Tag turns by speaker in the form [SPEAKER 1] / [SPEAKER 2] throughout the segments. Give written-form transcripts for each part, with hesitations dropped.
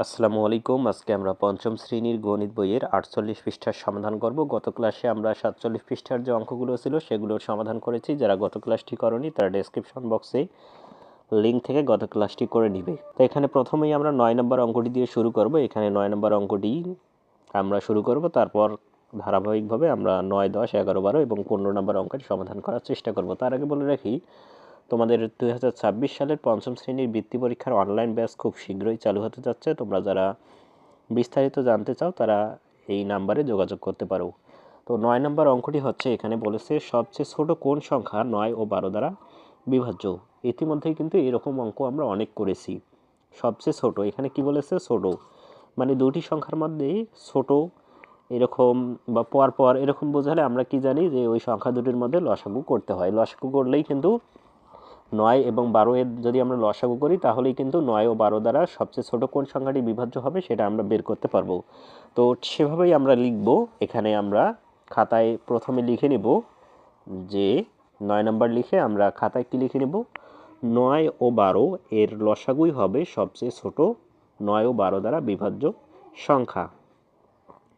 [SPEAKER 1] আসসালামু আলাইকুম। আজকে আমরা পঞ্চম শ্রেণীর গণিত বইয়ের ৪৮ পৃষ্ঠার সমাধান করব। গত ক্লাসে আমরা ৪৭ পৃষ্ঠার যে অঙ্কগুলো ছিল সেগুলোর সমাধান করেছি। যারা গত ক্লাসটি করেনি তারা ডেসক্রিপশন বক্সে লিঙ্ক থেকে গত ক্লাসটি করে নিবে। তো এখানে প্রথমেই আমরা ৯ নম্বর অঙ্কটি দিয়ে শুরু করব। এখানে ৯ নম্বর অঙ্কটি আমরা শুরু করব, তারপর ধারাবাহিকভাবে আমরা ৯, ১০, ১১, ১২ এবং ১৫ নম্বর অঙ্কের সমাধান করার চেষ্টা করব। তার আগে বলে রাখি, তোমাদের 2026 সালের পঞ্চম শ্রেণীর বৃত্তি পরীক্ষার অনলাইন ব্যাচ খুব শীঘ্রই চালু হতে যাচ্ছে। তোমরা যারা বিস্তারিত জানতে চাও তারা এই নাম্বারে যোগাযোগ করতে পারো। তো ৯ নম্বর অঙ্কটি হচ্ছে, এখানে বলেছে সবচেয়ে ছোট কোন সংখ্যা ৯ ও ১২ দ্বারা বিভাজ্য। ইতিমধ্যেই কিন্তু এরকম অঙ্ক আমরা অনেক করেছি। সবচেয়ে ছোট, এখানে কি বলেছে? ছোট, মানে দুটি সংখ্যার মধ্যে ছোট এরকম বা পর এরকম বোঝালে আমরা কি জানি যে ওই সংখ্যা দুটির মধ্যে লসাগু করতে হয়। লসাগু করলেই কিন্তু ৯ এবং ১২ এর যদি আমরা লসাগু করি তাহলেই কিন্তু ৯ ও ১২ দ্বারা সবচেয়ে ছোট কোন সংখ্যাটি বিভাজ্য হবে সেটা আমরা বের করতে পারবো। তো সেভাবেই আমরা লিখব। এখানে আমরা খাতায় প্রথমে লিখে নেব যে ৯ নম্বর লিখে আমরা খাতায় কি লিখে নেব? ৯ ও ১২ এর লসাগুই হবে সবচেয়ে ছোট ৯ ও ১২ দ্বারা বিভাজ্য সংখ্যা।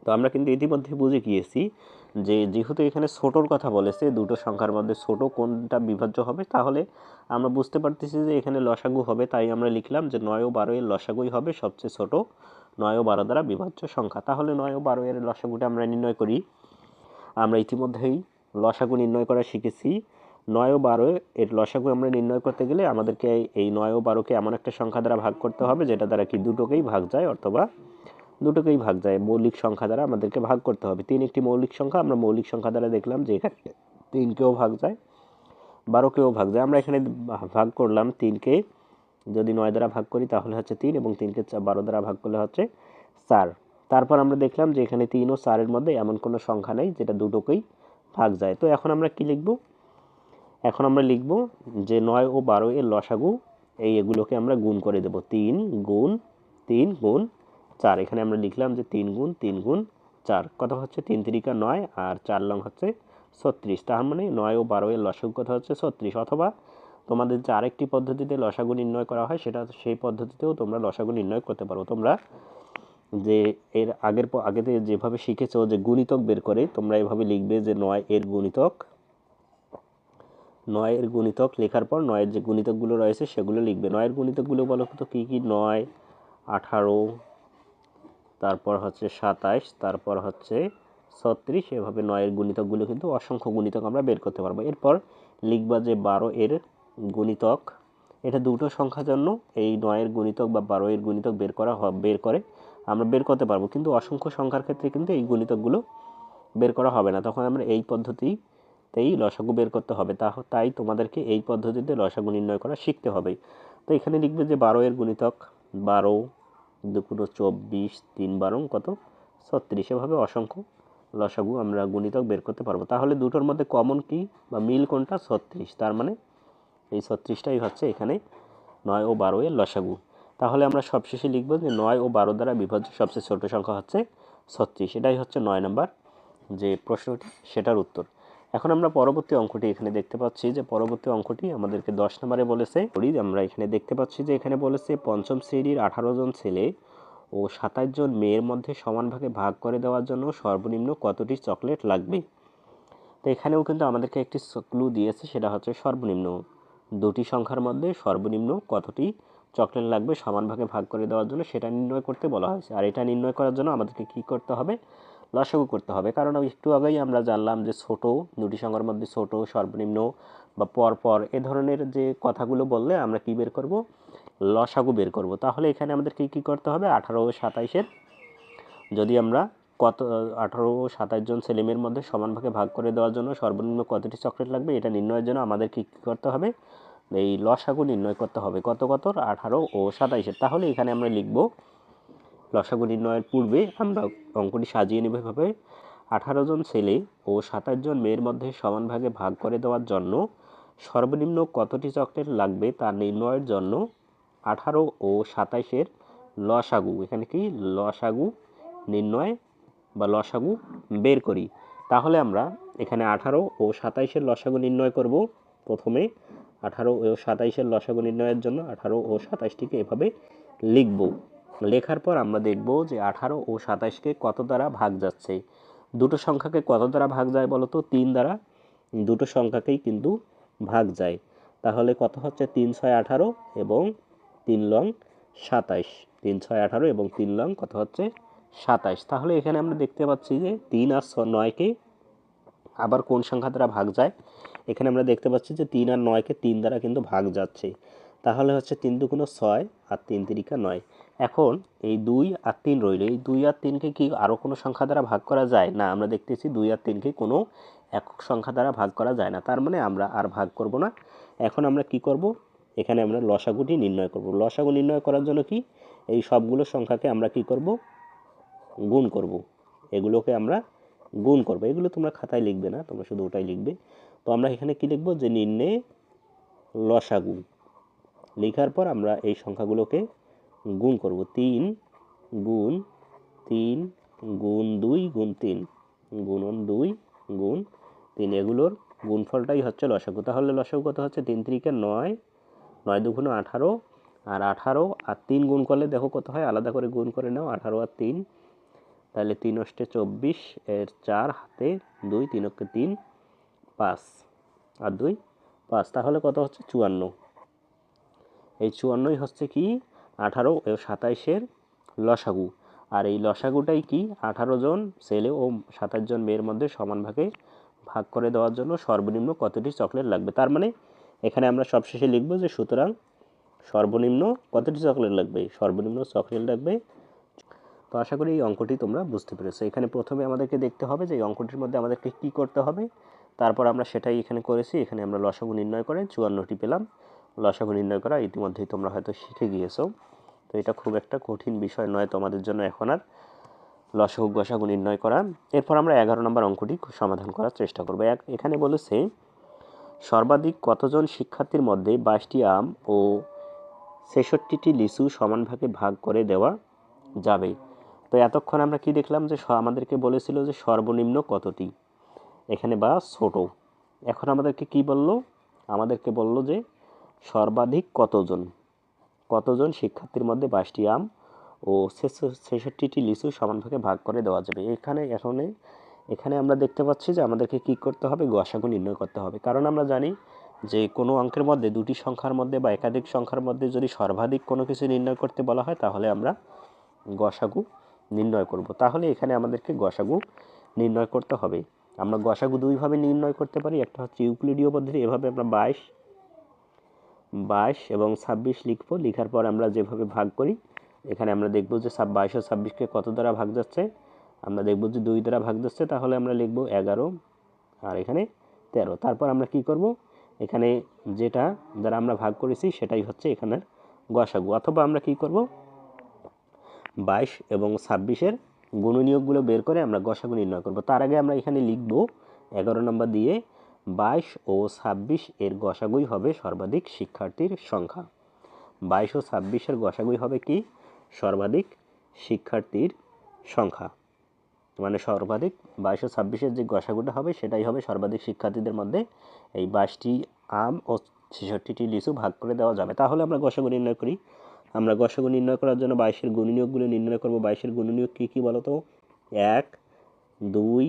[SPEAKER 1] তো আমরা কিন্তু ইতিমধ্যে বুঝে গিয়েছি যে যেহেতু এখানে ছোটোর কথা বলেছে, দুটো সংখ্যার মধ্যে ছোট কোনটা বিভাজ্য হবে, তাহলে আমরা বুঝতে পারতেছি যে এখানে লসাগু হবে। তাই আমরা লিখলাম যে ৯ ও ১২ এর লসাগুই হবে সবচেয়ে ছোট ৯ ও ১২ দ্বারা বিভাজ্য সংখ্যা। তাহলে ৯ ও ১২ এর লসাগুটা আমরা নির্ণয় করি। আমরা ইতিমধ্যেই লসাগু নির্ণয় করা শিখেছি। ৯ ও ১২ এর লসাগু আমরা নির্ণয় করতে গেলে আমাদেরকে এই ৯ ও ১২কে এমন একটা সংখ্যা দ্বারা ভাগ করতে হবে যেটা দ্বারা কি দুটোকেই ভাগ যায়, অথবা দুটোকেই ভাগ যায়, মৌলিক সংখ্যা দ্বারা আমাদেরকে ভাগ করতে হবে। ৩ একটি মৌলিক সংখ্যা, আমরা মৌলিক সংখ্যা দ্বারা দেখলাম যে এখানে ৩কেও ভাগ যায়, ১২কেও ভাগ যায়। আমরা এখানে ভাগ করলাম ৩কে যদি ৯ দ্বারা ভাগ করি তাহলে হচ্ছে ৩, এবং ৩কে ১২ দ্বারা ভাগ করলে হচ্ছে ৪। তারপর আমরা দেখলাম যে এখানে ৩ ও ৪ এর মধ্যে এমন কোনো সংখ্যা নেই যেটা দুটোকেই ভাগ যায়। তো এখন আমরা কি লিখব? এখন আমরা লিখব যে ৯ ও ১২ এর লসাগু, এগুলোকে আমরা গুণ করে দেব। ৩ গুণ ৩ গুণ ৪। এখানে আমরা লিখলাম যে ৩ গুণ ৩ গুণ ৪ কত হচ্ছে? ৩ তিরিকা ৯ আর ৪ লং হচ্ছে ৩৬। তার মানে ৯ ও ১২ এর লসাগু কত হচ্ছে? ৩৬। অথবা তোমাদের যে আরেকটি পদ্ধতিতে লসাগু নির্ণয় করা হয় সেই পদ্ধতিতেও তোমরা লসাগু নির্ণয় করতে পারো। তোমরা যে এর আগেতে যেভাবে শিখেছো যে গুণিতক বের করে, তোমরা এভাবে লিখবে যে ৯ এর গুণিতক। ৯ এর গুণিতক লেখার পর ৯ এর যে গুণিতকগুলো রয়েছে সেগুলো লিখবে। ৯ এর গুণিতকগুলো বলো তো কী কী? ৯, ১৮, তারপর হচ্ছে ২৭, তারপর হচ্ছে ৩৬। এভাবে ৯ এর গুণিতকগুলো কিন্তু অসংখ্য গুণিতক আমরা বের করতে পারবো। এরপর লিখবা যে ১২ এর গুণিতক। এটা দুটো সংখ্যার জন্য এই ৯ এর গুণিতক বা ১২ এর গুণিতক আমরা বের করতে পারবো, কিন্তু অসংখ্য সংখ্যার ক্ষেত্রে কিন্তু এই গুণিতকগুলো বের করা হবে না। তখন আমরা এই পদ্ধতিতেই লসাগু বের করতে হবে। তাই তোমাদেরকে এই পদ্ধতিতে লসাগু নির্ণয় করা শিখতে হবে। তো এখানে লিখবে যে ১২ এর গুণিতক ১২, ২ × ২৪, ৩ × ১২ কত? ৩৬। এভাবে অসংখ্য লসাগু আমরা গুণিতক বের করতে পারবো। তাহলে দুটোর মধ্যে কমন কি বা মিল কোনটা? ৩৬। তার মানে এই ৩৬টাই হচ্ছে এখানে ৯ ও ১২ এর লসাগু। তাহলে আমরা সবশেষে লিখব যে ৯ ও ১২ দ্বারা বিভাজ্য সবচেয়ে ছোট সংখ্যা হচ্ছে ৩৬। এটাই হচ্ছে ৯ নম্বর যে প্রশ্নটি, সেটার উত্তর। এখন আমরা পরবর্তী অঙ্কটি এখানে দেখতে পাচ্ছি যে পরবর্তী অঙ্কটি আমাদেরকে ১০ নম্বরে বলেছে। আমরা এখানে দেখতে পাচ্ছি যে এখানে বলেছে পঞ্চম শ্রেণীর ১৮ জন ছেলে ও ২৭ জন মেয়ের মধ্যে সমান ভাগে ভাগ করে দেওয়ার জন্য সর্বনিম্ন কতটি চকলেট লাগবে? তো এখানেও কিন্তু আমাদেরকে একটি ক্লু দিয়েছে, সেটা হচ্ছে সর্বনিম্ন। দুটি সংখ্যার মধ্যে সর্বনিম্ন কতটি চকলেট লাগবে সমান ভাগে ভাগ করে দেওয়ার জন্য সেটা নির্ণয় করতে বলা হয়েছে। আর এটা নির্ণয় করার জন্য আমাদেরকে কি করতে হবে? লসাগু করতে হবে। কারণ একটু আগেই আমরা জানলাম যে ছোট দুটি সংখ্যার মধ্যে ছোট, সর্বনিম্ন বা পরপর এ ধরনের যে কথাগুলো বললে আমরা কি বের করব? লসাগু বের করব। তাহলে এখানে আমাদেরকে কি করতে হবে? ১৮ ও ২৭-এর যদি আমরা ১৮ ও ২৭ জন ছেলেমেয়ের মধ্যে সমান ভাগে ভাগ করে দেওয়ার জন্য সর্বনিম্ন কতটি চকলেট লাগবে এটা নির্ণয়ের জন্য আমাদেরকে কী করতে হবে? এই লসাগু নির্ণয় করতে হবে। কত ১৮ ও ২৭-এর। তাহলে এখানে আমরা লিখব লসাগু নির্ণয়ের পূর্বে আমরা অঙ্কটি সাজিয়ে নেব এভাবে: ১৮ জন ছেলে ও ২৭ জন মেয়ের মধ্যে সমান ভাগে ভাগ করে দেওয়ার জন্য সর্বনিম্ন কতটি চকলেট লাগবে তা নির্ণয়ের জন্য ১৮ ও ২৭-এর লসাগু, এখানে কি লসাগু নির্ণয় বা লসাগু বের করি। তাহলে আমরা এখানে ১৮ ও ২৭-এর লসাগু নির্ণয় করব। প্রথমে ১৮ ও ২৭-এর লসাগু নির্ণয়ের জন্য ১৮ ও ২৭টিকে এভাবে লিখব। লেখার পর আমরা দেখব যে 18 ও 27কে কত দ্বারা ভাগ যাচ্ছে। দুটো সংখ্যাকে কত দ্বারা ভাগ যায় বলো তো? 3 দ্বারা দুটো সংখ্যাকেই কিন্তু ভাগ যায়। তাহলে কত হচ্ছে? 3 6 18 এবং 3 লং 27। 3 6 18 এবং 3 লং কত হচ্ছে? 27। তাহলে এখানে আমরা দেখতে পাচ্ছি যে 3 আর 9কে আবার কোন সংখ্যা দ্বারা ভাগ যায়? এখানে আমরা দেখতে পাচ্ছি যে 3 আর 9কে 3 দ্বারা কিন্তু ভাগ যাচ্ছে। তাহলে হচ্ছে 3 দুগুণ 6 আর 3 তিরিকা 9। এখন এই 2 আর 3 রইল। এই 2 আর 3কে কি আরও কোনো সংখ্যা দ্বারা ভাগ করা যায়? না, আমরা দেখতেছি 2 আর 3কে কোনো একক সংখ্যা দ্বারা ভাগ করা যায় না। তার মানে আমরা আর ভাগ করব না। এখন আমরা কি করব? এখানে আমরা লসাগুটি নির্ণয় করব। লসাগু নির্ণয় করার জন্য কি এই সবগুলো সংখ্যাকে আমরা কি করব? গুণ করব। এগুলোকে আমরা গুণ করব। এগুলো তোমরা খাতায় লিখবে না, তোমরা শুধু ওটাই লিখবে। তো আমরা এখানে কি লিখব? যে নির্ণয়ে লসাগু। লেখার পর আমরা এই সংখ্যাগুলোকে গুণ করব। 3 গুণ 3 গুণ 2 গুণ 3 গুণন 2 গুণ 3, এগুলোর গুণফলটাই হচ্ছে লসাগু। তাহলে লসাগু কত হচ্ছে? 3 তিরিকা 9, 9 দুগুণ 18, আর 18 আর 3 গুণ করলে দেখো কত হয়, আলাদা করে গুণ করে নাও। 18 আর 3, তাহলে 3 অষ্টে 24, এর 4 হাতে 2, 3 অক্ষে 3, 5 আর 2 5। তাহলে কত হচ্ছে? 54। এই 54ই হচ্ছে কি 18 ও 27-এর লসাগু। আর এই লসাগুটাই কি 18 জন ছেলে ও 27 জন মেয়ের মধ্যে সমান ভাগে ভাগ করে দেওয়ার জন্য সর্বনিম্ন কতটি চকলেট লাগবে। তার মানে এখানে আমরা সবশেষে লিখব যে সুতরাং সর্বনিম্ন কতটি চকলেট লাগবে? সর্বনিম্ন চকলেট লাগবে। তো আশা করি এই অঙ্কটি তোমরা বুঝতে পেরেছো। এখানে প্রথমে আমাদেরকে দেখতে হবে যে এই অঙ্কটির মধ্যে আমাদেরকে কি করতে হবে, তারপর আমরা সেটাই এখানে করেছি। এখানে আমরা লসাগু নির্ণয় করে 54টি পেলাম। লসাগু নির্ণয় করা ইতিমধ্যেই তোমরা হয়তো শিখে গিয়েছো। তো এটা খুব একটা কঠিন বিষয় নয় তোমাদের জন্য এখন আর লসাগু গসাগু নির্ণয় করা। এরপর আমরা 11 নম্বর অঙ্কটি সমাধান করার চেষ্টা করব। এখানে বলেছে সর্বাধিক কতজন শিক্ষার্থীর মধ্যে 22টি আম ও 66টি লিচু সমান ভাগে ভাগ করে দেওয়া যাবে। তো এতক্ষণ আমরা কি দেখলাম যে আমাদেরকে বলেছিল যে সর্বনিম্ন কতটি, এখানে বা ছোট। এখন আমাদেরকে কি বললো? আমাদেরকে বলল যে সর্বাধিক কতজন শিক্ষার্থীর মধ্যে 22টি আম ও 66টি লিচু সমান ভাগে ভাগ করে দেওয়া যাবে। এখানে আমরা দেখতে পাচ্ছি যে আমাদেরকে কি করতে হবে? গসাগু নির্ণয় করতে হবে। কারণ আমরা জানি যে কোনো অঙ্কের মধ্যে দুটি সংখ্যার মধ্যে বা একাধিক সংখ্যার মধ্যে যদি সর্বাধিক কোনো কিছু নির্ণয় করতে বলা হয় তাহলে আমরা গসাগু নির্ণয় করব। তাহলে এখানে আমাদেরকে গসাগু নির্ণয় করতে হবে। আমরা গসাগু দুইভাবে নির্ণয় করতে পারি। একটা হচ্ছে ইউক্লিডীয় পদ্ধতি। এভাবে আমরা 22 এবং 26 লিখবো। লেখার পর আমরা যেভাবে ভাগ করি, এখানে আমরা দেখব যে 22 ও 26কে কত দ্বারা ভাগ যাচ্ছে? আমরা দেখব যে 2 দ্বারা ভাগ যাচ্ছে। তাহলে আমরা লিখব 11 আর এখানে 13। তারপর আমরা কি করব? এখানে যেটা দ্বারা আমরা ভাগ করেছি সেটাই হচ্ছে এখানের গসাগু। অথবা আমরা কি করব? 22 এবং 26-এর গুণনীয়কগুলো বের করে আমরা গসাগু নির্ণয় করব। তার আগে আমরা এখানে লিখব 11 নম্বর দিয়ে 22 ও 26 এর গসাগুই হবে সর্বাধিক শিক্ষার্থীর সংখ্যা। 22 ও 26-এর গসাগুই হবে কি? সর্বাধিক শিক্ষার্থীর সংখ্যা। মানে সর্বাধিক 22 ও 26-এর যে গসাগুটা হবে সেটাই হবে সর্বাধিক শিক্ষার্থীদের মধ্যে এই 22টি আম ও 66টি লিচু ভাগ করে দেওয়া যাবে। তাহলে আমরা গসাগু নির্ণয় করি। আমরা গসাগু নির্ণয় করার জন্য 22-এর গুণনীয়কগুলো নির্ণয় করব। 22-এর গুণনীয়ক কী কী বলো তো? 1 2,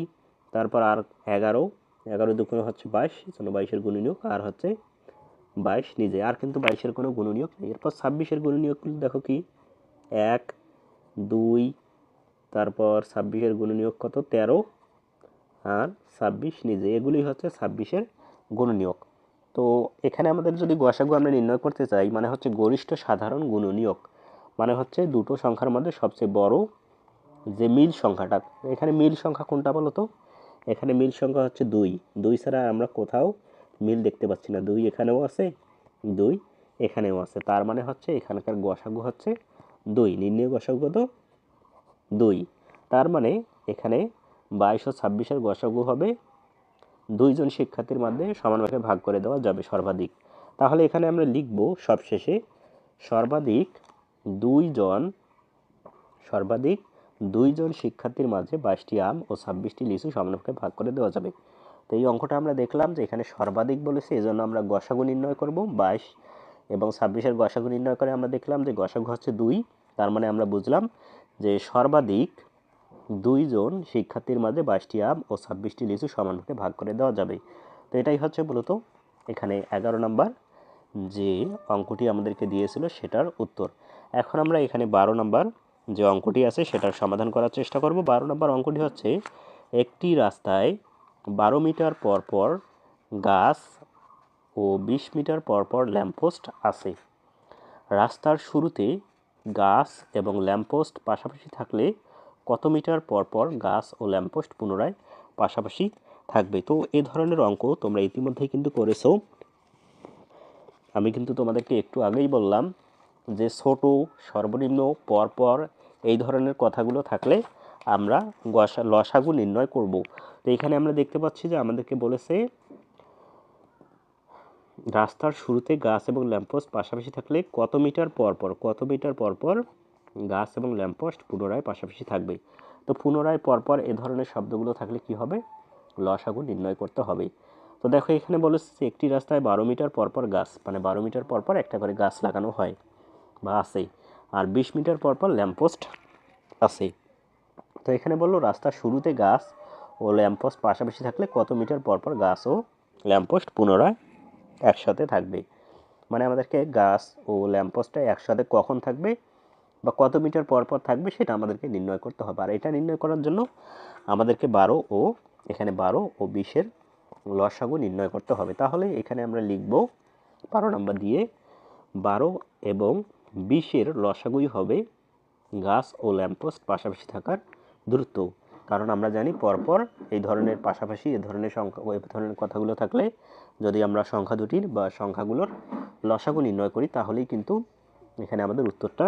[SPEAKER 1] তারপর আর 11 দুগুণে হচ্ছে 22, জন্য 22-এর গুণনীয়ক আর হচ্ছে 22 নিজে। আর কিন্তু 22-এর কোনো গুণনীয়ক নেই। এরপর 26-এর গুণনীয়কগুলো দেখো কি? 1 2, তারপর 26-এর গুণনীয়ক কত? 13 আর 26 নিজে। এগুলোই হচ্ছে 26-এর গুণনীয়ক। তো এখানে আমাদের যদি গসাগু আমরা নির্ণয় করতে চাই, মানে হচ্ছে গরিষ্ঠ সাধারণ গুণনীয়ক, মানে হচ্ছে দুটো সংখ্যার মধ্যে সবচেয়ে বড় যে মিল সংখ্যাটা। এখানে মিল সংখ্যা কোনটা বলো তো? এখানে মিল সংখ্যা হচ্ছে 2 ছাড়া আমরা কোথাও মিল দেখতে পাচ্ছি না। 2 এখানেও আছে, 2 এখানেও আছে। তার মানে হচ্ছে এখানকার গসাগু হচ্ছে 2। নির্ণয় গসাগু কত? 2। তার মানে এখানে 22 ও 26-এর গসাগু হবে 2 জন শিক্ষার্থীর মধ্যে সমানভাবে ভাগ করে দেওয়া যাবে সর্বাধিক। তাহলে এখানে আমরা লিখব সবশেষে সর্বাধিক 2 জন শিক্ষার্থীর মাঝে 22টি আম ও 26টি লিচু সমানভাবে ভাগ করে দেওয়া যাবে। তো এই অঙ্কটা আমরা দেখলাম যে এখানে সর্বাধিক বলেছে, এজন্য আমরা গসাগু নির্ণয় করব। 22 এবং 26-এর গসাগু নির্ণয় করে আমরা দেখলাম যে গসাগু হচ্ছে 2। তার মানে আমরা বুঝলাম যে সর্বাধিক 2 জন শিক্ষার্থীর মাঝে 22টি আম ও 26টি লিচু সমানভাবে ভাগ করে দেওয়া যাবে। তো এটাই হচ্ছে মূলত এখানে 11 নম্বর যে অঙ্কটি আমাদেরকে দিয়েছিল সেটার উত্তর। এখন আমরা এখানে 12 নম্বর যে অঙ্কটি আছে সেটার সমাধান করার চেষ্টা করব। 12 নম্বর অঙ্কটি হচ্ছে একটি রাস্তায় 12 মিটার পর পর গাছ ও 20 মিটার পর পর ল্যাম্পপোস্ট আছে। রাস্তার শুরুতে গাছ এবং ল্যাম্পপোস্ট পাশাপাশি থাকলে কত মিটার পর পর গাছ ও ল্যাম্পপোস্ট পুনরায় পাশাপাশি থাকবে? তো এই ধরনের অঙ্ক তোমরা ইতিমধ্যেই কিন্তু করেছো। আমি কিন্তু তোমাদেরকে একটু আগেই বললাম যে ছোট সর্বনিম্ন পরপর এই ধরনের কথাগুলো থাকলে আমরা লসাগু নির্ণয় করব। তো এখানে আমরা দেখতে পাচ্ছি যে আমাদেরকে বলেছে রাস্তার শুরুতে গাছ এবং ল্যাম্পপোস্ট পাশাপাশি থাকলে কত মিটার পর পর গাছ এবং ল্যাম্পপোস্ট পুনরায় পাশাপাশি থাকবে। তো পুনরায় পরপর এ ধরনের শব্দগুলো থাকলে কি হবে? লসাগু নির্ণয় করতে হবে। তো দেখো এখানে বলেছে একটি রাস্তায় 12 মিটার পরপর গাছ, মানে 12 মিটার পরপর একটা করে গাছ লাগানো হয় বা আছে, আর 20 মিটার পরপর ল্যাম্পপোস্ট আছে। তো এখানে বললো রাস্তার শুরুতে গাছ ও ল্যাম্পপোস্ট পাশাপাশি থাকলে কত মিটার পরপর গাছ ও ল্যাম্পপোস্ট পুনরায় একসাথে থাকবে। মানে আমাদেরকে গাছ ও ল্যাম্পপোস্টটা একসাথে কখন থাকবে বা কত মিটার পর পর থাকবে সেটা আমাদেরকে নির্ণয় করতে হবে। আর এটা নির্ণয় করার জন্য আমাদেরকে 12 ও 20-এর লসাগু নির্ণয় করতে হবে। তাহলে এখানে আমরা লিখব 12 নম্বর দিয়ে 12 এবং 20-এর লসাগুই হবে গাছ ও ল্যাম্পপোস্ট পাশাপাশি থাকার দূরত্ব। কারণ আমরা জানি পরপর এই ধরনের পাশাপাশি এই ধরনের সংখ্যা এই ধরনের কথাগুলো থাকলে যদি আমরা সংখ্যা দুটির বা সংখ্যাগুলোর লসাগু নির্ণয় করি তাহলেই কিন্তু এখানে আমাদের উত্তরটা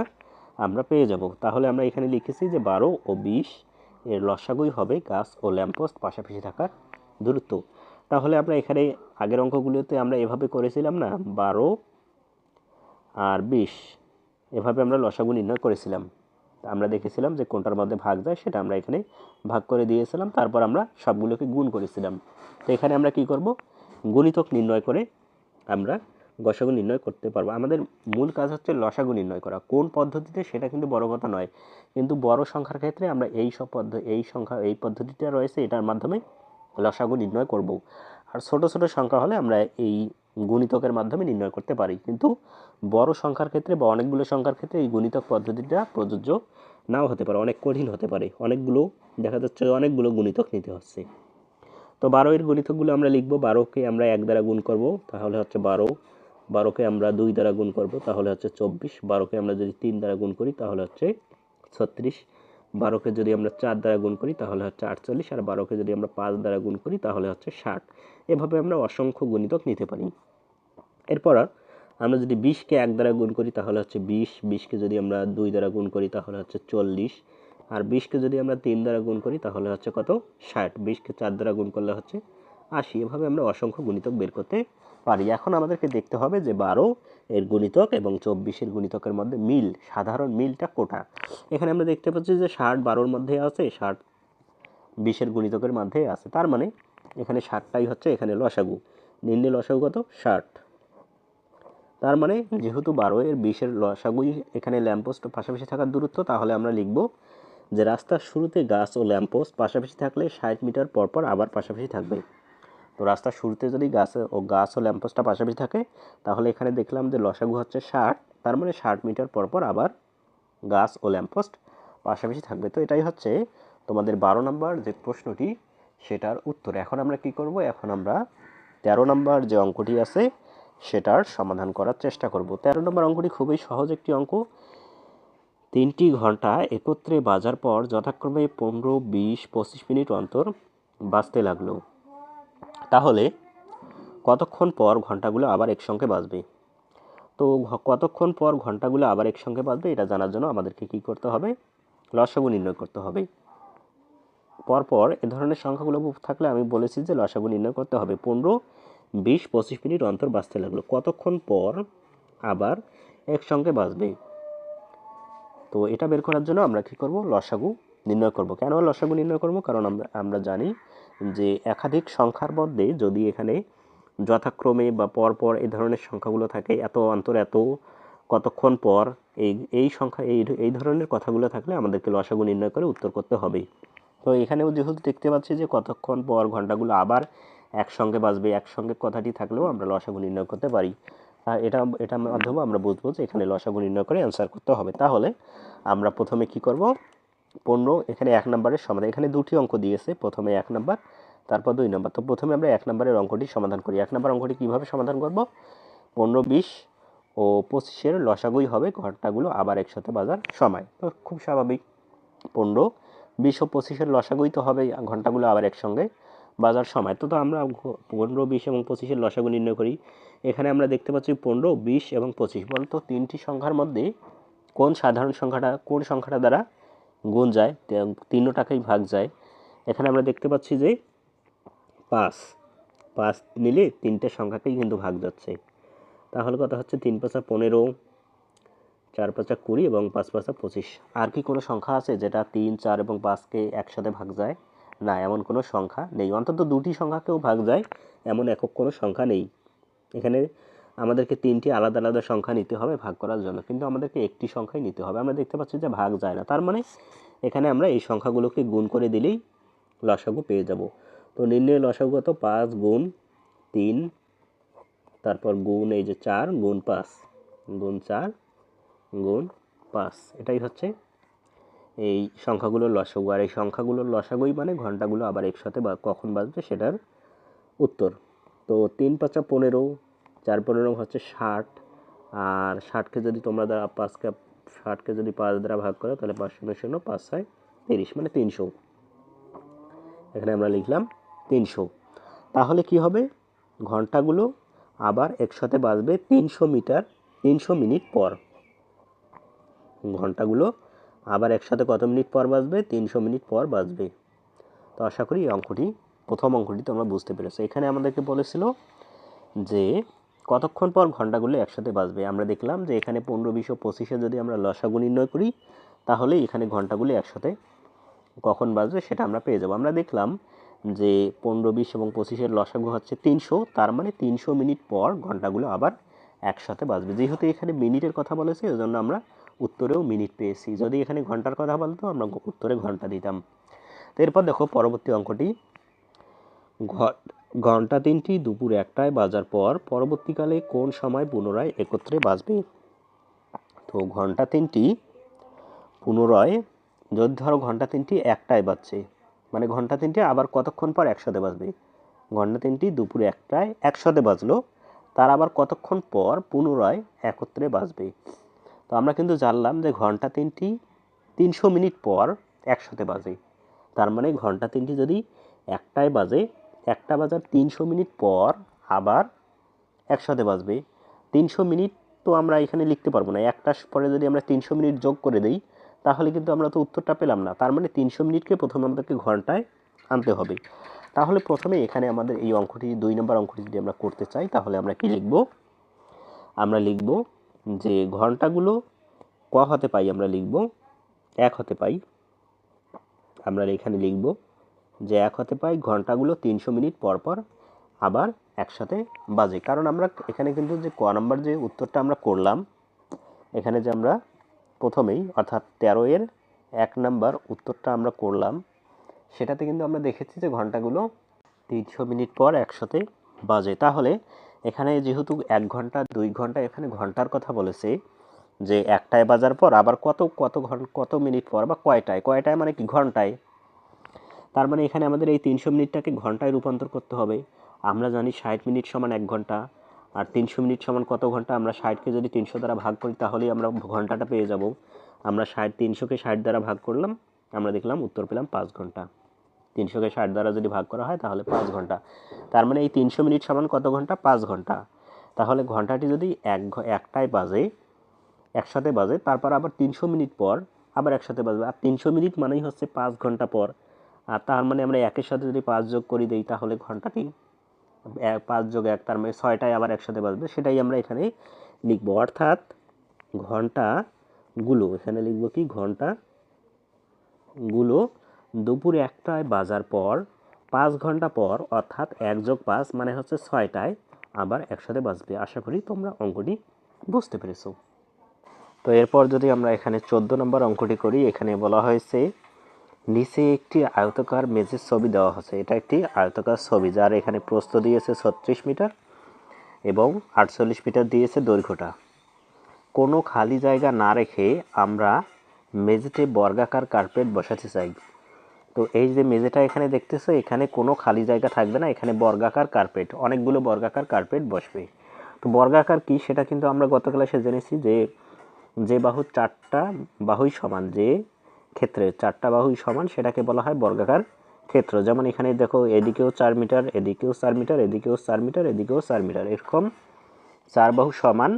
[SPEAKER 1] আমরা পেয়ে যাব। তাহলে আমরা এখানে লিখেছি যে 12 ও 20 এর লসাগুই হবে গাছ ও ল্যাম্পপোস্ট পাশাপাশি থাকার দূরত্ব। তাহলে আমরা এখানে আগের অঙ্কগুলোতে আমরা এভাবে করেছিলাম না, 12 আর 20 এভাবে আমরা লসাগু নির্ণয় করেছিলাম। আমরা দেখেছিলাম যে কোনটার মধ্যে ভাগ যায় সেটা আমরা এখানে ভাগ করে দিয়েছিলাম, তারপর আমরা সবগুলোকে গুণ করেছিলাম। তো এখানে আমরা কি করব? গুণিতক নির্ণয় করে আমরা গসাগু নির্ণয় করতে পারবো। আমাদের মূল কাজ হচ্ছে লসাগু নির্ণয় করা। কোন পদ্ধতিতে সেটা কিন্তু বড় কথা নয়, কিন্তু বড় সংখ্যার ক্ষেত্রে আমরা এই পদ্ধতিটা রয়েছে এটার মাধ্যমে লসাগু নির্ণয় করব। আর ছোট ছোট সংখ্যা হলে আমরা এই গুণিতকের মাধ্যমে নির্ণয় করতে পারি, কিন্তু বড় সংখ্যার ক্ষেত্রে বা অনেকগুলো সংখ্যার ক্ষেত্রে এই গুণিতক পদ্ধতিটা প্রযোজ্য নাও হতে পারে, অনেক কঠিন হতে পারে, অনেকগুলো দেখা যাচ্ছে অনেকগুলো গুণিতক নিতে হচ্ছে। তো 12 এর গুণিতকগুলো আমরা লিখব। 12কে আমরা 1 দ্বারা গুণ করব তাহলে হচ্ছে 12, 12কে আমরা 2 দ্বারা গুণ করব তাহলে হচ্ছে 24, 12কে আমরা যদি 3 দ্বারা গুণ করি তাহলে হচ্ছে 36, 12কে যদি আমরা 4 দ্বারা গুণ করি তাহলে হচ্ছে 48, আর 12কে যদি আমরা 5 দ্বারা গুণ করি তাহলে হচ্ছে 60। এভাবে আমরা অসংখ্য গুণিতক নিতে পারি। এরপর আমরা যদি 20কে 1 দ্বারা গুণ করি তাহলে হচ্ছে 20, 20কে যদি আমরা 2 দ্বারা গুণ করি তাহলে হচ্ছে 40, আর 20কে যদি আমরা 3 দ্বারা গুণ করি তাহলে হচ্ছে কত? 60, 20কে 4 দ্বারা গুণ করলে হচ্ছে 80। এভাবে আমরা অসংখ্য গুণিতক বের করতে পারি। এখন আমাদেরকে দেখতে হবে যে 12 এর গুণিতক এবং 24 এর গুণিতকের মধ্যে মিল, সাধারণ মিলটা কোটা। এখানে আমরা দেখতে পাচ্ছি যে 60 12-র মধ্যে আছে, 60 20-এর গুণিতকের মধ্যে আছে, তার মানে এখানে 60টাই হচ্ছে এখানে লসাগু। নিম্নে লসাগু কত? 60। তার মানে যেহেতু 12 এর 20-এর লসাগুই এখানে ল্যাম্পপোস্ট পাশাপাশি থাকার দূরত্ব, তাহলে আমরা লিখব যে রাস্তার শুরুতে গাছ ও ল্যাম্পপোস্ট পাশাপাশি থাকলে 60 মিটার পর পর আবার পাশাপাশি থাকবে। তো রাস্তার শুরুতে যদি গাছ ও ল্যাম্পপোস্টটা পাশাপাশি থাকে তাহলে এখানে দেখলাম যে লসাগু হচ্ছে 60, তার মানে 60 মিটার পর পর আবার গাছ ও ল্যাম্পপোস্ট পাশাপাশি থাকবে। তো এটাই হচ্ছে তোমাদের 12 নম্বর যে প্রশ্নটি সেটার উত্তর। এখন আমরা কি করব? এখন আমরা 13 নম্বর যে অঙ্কটি আছে সেটার সমাধান করার চেষ্টা করব। 13 নম্বর অঙ্কটি খুবই সহজ একটি অঙ্ক। 3টি ঘন্টা একত্রে বাজার পর যথাক্রমে 15, 20, 25 মিনিট অন্তর বাজতে লাগলো। তাহলে কতক্ষণ পর ঘন্টাগুলো আবার একসঙ্গে বাজবে? তো কতক্ষণ পর ঘন্টাগুলো আবার একসঙ্গে বাজবে এটা জানার জন্য আমাদেরকে কি করতে হবে? লসাগু নির্ণয় করতে হবে। পরপর এ ধরনের সংখ্যাগুলো থাকলে আমি বলেছি যে লসাগু নির্ণয় করতে হবে। 15, 20, 25 মিনিট অন্তর বাজতে লাগলো, কতক্ষণ পর আবার একসঙ্গে বাজবে? তো এটা বের করার জন্য আমরা কি করব? লসাগু নির্ণয় করব। কেন লসাগু নির্ণয় করব? কারণ আমরা জানি যে একাধিক সংখ্যার মধ্যে যদি এখানে যথাক্রমে বা পরপর এই ধরনের সংখ্যাগুলো থাকে, এত অন্তর এত কতক্ষণ পর, এই এই সংখ্যা এই ধরনের কথাগুলো থাকলে আমাদেরকে লসাগু নির্ণয় করে উত্তর করতে হবে। তো এখানেও যেহেতু দেখতে পাচ্ছি যে কতক্ষণ পর ঘন্টাগুলো আবার একসঙ্গে বাজবে, একসঙ্গে কথাটি থাকলেও আমরা লসাগু নির্ণয় করতে পারি। এটার মাধ্যমে আমরা বুঝবো যে এখানে লসাগু নির্ণয় করে অ্যান্সার করতে হবে। তাহলে আমরা প্রথমে কি করব, 15 এখানে 1 নম্বরের সমাধান, এখানে দুটি অঙ্ক দিয়েছে, প্রথমে 1 নম্বর তারপর 2 নম্বর। তো প্রথমে আমরা 1 নম্বরের অঙ্কটি সমাধান করি। 1 নম্বর অঙ্কটি কিভাবে সমাধান করব, 15, 20 ও 25-এর লসাগুই হবে ঘন্টাগুলো আবার একসাথে বাজার সময়। তো খুব স্বাভাবিক, 15, 20 ও 25-এর লসাগুই তো হবে ঘন্টাগুলো আবার একসঙ্গে বাজার সময়। তো আমরা 15, 20 এবং 25-এর লসাগু নির্ণয় করি। এখানে আমরা দেখতে পাচ্ছি 15, 20 এবং 25, বলতো তিনটি সংখ্যার মধ্যে কোন সংখ্যাটা দ্বারা গুণ যায়, তিনটাকেই ভাগ যায়। এখানে আমরা দেখতে পাচ্ছি যে 5 নিলে তিনটে সংখ্যাকেই কিন্তু ভাগ যাচ্ছে। তাহলে কথা হচ্ছে 3 5 15, 4 5 20 এবং 5 5 25। আর কি কোনো সংখ্যা আছে যেটা 3, 4 এবং 5কে একসাথে ভাগ যায়? না, এমন কোনো সংখ্যা নেই। অন্তত দুটি সংখ্যাকেও ভাগ যায় এমন একক কোনো সংখ্যা নেই। এখানে আমাদেরকে তিনটি আলাদা আলাদা সংখ্যা নিতে হবে ভাগ করার জন্য, কিন্তু আমাদেরকে একটি সংখ্যাই নিতে হবে। আমরা দেখতে পাচ্ছি যে ভাগ যায় না, তার মানে এখানে আমরা এই সংখ্যাগুলোকে গুণ করে দিলেই লসাগু পেয়ে যাব। তো নির্ণয় লসাগু কত, 5 গুণ 3, তারপর গুণ এই যে 4 গুণ 5 গুণ 4 গুণ 5, এটাই হচ্ছে এই সংখ্যাগুলোর লসাগু। আর এই সংখ্যাগুলোর লসাগুই মানে ঘন্টাগুলো আবার একসাথে কখন বাজবে সেটার উত্তর। তো 3 5 15, 4 15 হচ্ছে 60, আর 60কে যদি তোমরা 60কে যদি 5 দ্বারা ভাগ করো তাহলে 5 0 0 5 6 30, মানে 300। এখানে আমরা লিখলাম 300। তাহলে কি হবে, ঘন্টাগুলো আবার একসাথে বাজবে 300 মিনিট পর। ঘন্টাগুলো আবার একসাথে কত মিনিট পর বাজবে, 300 মিনিট পর বাজবে। তো আশা করি এই প্রথম অঙ্কটি তোমরা বুঝতে পেরেছো। এখানে আমাদেরকে বলেছিল যে কতক্ষণ পর ঘন্টাগুলো একসাথে বাজবে। আমরা দেখলাম যে এখানে 15, 20 ও 25-এ যদি আমরা লসাগু নির্ণয় করি তাহলে এখানে ঘন্টাগুলো একসাথে কখন বাজবে সেটা আমরা পেয়ে যাব। আমরা দেখলাম যে 15, 20 এবং 25-এর লসাগু হচ্ছে 300, তার মানে 300 মিনিট পর ঘন্টাগুলো আবার একসাথে বাজবে। যেহেতু এখানে মিনিটের কথা বলেছে এজন্য আমরা উত্তরেও মিনিট পেয়েছি। যদি এখানে ঘন্টার কথা বলতো আমরা উত্তরে ঘন্টা দিতাম। তো এরপর দেখো পরবর্তী অঙ্কটি, ঘন্টা 3টি দুপুর 1টায় বাজার পর পরবর্তীকালে কোন সময় পুনরায় একত্রে বাজবে? তো ঘন্টা 3টি পুনরায়, যদি ধরো ঘন্টা 3টি 1টায় বাজছে, মানে ঘন্টা 3টি আবার কতক্ষণ পর একসাথে বাজবে? ঘন্টা 3টি দুপুর 1টায় একসাথে বাজলো, তার আবার কতক্ষণ পর পুনরায় একত্রে বাজবে? তো আমরা কিন্তু জানলাম যে ঘন্টা 3টি 300 মিনিট পর একসাথে বাজে। তার মানে ঘন্টা 3টি যদি 1টায় বাজে, 1টা বাজার 300 মিনিট পর আবার একসাথে বাজবে। 300 মিনিট তো আমরা এখানে লিখতে পারবো না, 1টার পরে যদি আমরা 300 মিনিট যোগ করে দিই তাহলে কিন্তু আমরা তো উত্তরটা পেলাম না। তার মানে 300 মিনিটকে প্রথমে আমাদেরকে ঘন্টায় আনতে হবে। তাহলে প্রথমে এখানে আমাদের এই অঙ্কটি 2 নম্বর অঙ্কটি যদি আমরা করতে চাই তাহলে আমরা কি লিখব? আমরা লিখব যে ঘন্টাগুলো ক হতে পাই, আমরা লিখব 1 হতে পাই। আমরা এখানে লিখব যে 1 হতে পাই ঘন্টাগুলো 300 মিনিট পর পর আবার একসাথে বাজে। কারণ আমরা এখানে কিন্তু যে ক নাম্বার যে উত্তরটা আমরা করলাম, এখানে যে আমরা প্রথমেই অর্থাৎ 13-এর 1 নাম্বার উত্তরটা আমরা করলাম, সেটাতে কিন্তু আমরা দেখেছি যে ঘন্টাগুলো 300 মিনিট পর একসাথে বাজে। তাহলে এখানে যেহেতু 1 ঘন্টা 2 ঘন্টা, এখানে ঘন্টার কথা বলেছে যে 1টায় বাজার পর আবার কত মিনিট পর বা কয়টায় মানে কি ঘন্টায়। তার মানে এখানে আমাদের এই 300 মিনিটটাকে ঘন্টায় রূপান্তর করতে হবে। আমরা জানি 60 মিনিট সমান 1 ঘন্টা, আর 300 মিনিট সমান কত ঘন্টা? আমরা 60কে যদি 300 দ্বারা ভাগ করি তাহলেই আমরা ঘন্টাটা পেয়ে যাব। আমরা 300কে 60 দ্বারা ভাগ করলাম, আমরা দেখলাম উত্তর পেলাম 5 ঘন্টা। 300কে 60 দ্বারা যদি ভাগ করা হয় তাহলে 5 ঘন্টা। তার মানে এই 300 মিনিট সমান কত ঘন্টা? 5 ঘন্টা। তাহলে ঘন্টাটি যদি 1টায় বাজে, একসাথে বাজে, তারপর আবার 300 মিনিট পর আবার একসাথে বাজবে, আর 300 মিনিট মানেই হচ্ছে 5 ঘন্টা পর। আর তার মানে আমরা 1-এর সাথে যদি 5 যোগ করে দিই তাহলে ঘন্টাটি 5 যোগ 1, তার মানে 6টায় আবার একসাথে বাজবে, সেটাই আমরা এখানে লিখব। অর্থাৎ ঘন্টাগুলো এখানে লিখব কি, ঘন্টাগুলো দুপুর 1টায় বাজার পর 5 ঘন্টা পর অর্থাৎ 1 যোগ 5 মানে হচ্ছে 6টায় আবার একসাথে বাজবে। আশা করি তোমরা অঙ্কটি বুঝতে পেরেছো। তো এরপর যদি আমরা এখানে 14 নম্বর অঙ্কটি করি, এখানে বলা হয়েছে নিচে একটি আয়তাকার মেঝের ছবি দেওয়া হয়েছে। এটা একটি আয়তাকার ছবি, যার এখানে প্রস্থ দিয়েছে 36 মিটার এবং 48 মিটার দিয়েছে দৈর্ঘ্যটা। কোনো খালি জায়গা না রেখে আমরা মেঝেতে বর্গাকার কার্পেট বসাতে চাই। তো এই যে মেঝেটা এখানে দেখতেছো, এখানে কোনো খালি জায়গা থাকবে না, এখানে বর্গাকার কার্পেট, অনেকগুলো বর্গাকার কার্পেট বসবে। তো বর্গাকার কি সেটা কিন্তু আমরা গত ক্লাসে জেনেছি যে বাহুর 4টা বাহুই সমান, যে ক্ষেত্রে 4টা বাহুই সমান সেটাকে বলা হয় বর্গাকার ক্ষেত্র। যেমন এখানে দেখো, এদিকেও 4 মিটার, এদিকেও 4 মিটার, এদিকেও 4 মিটার, এদিকেও 4 মিটার, এরকম 4 বাহু সমান।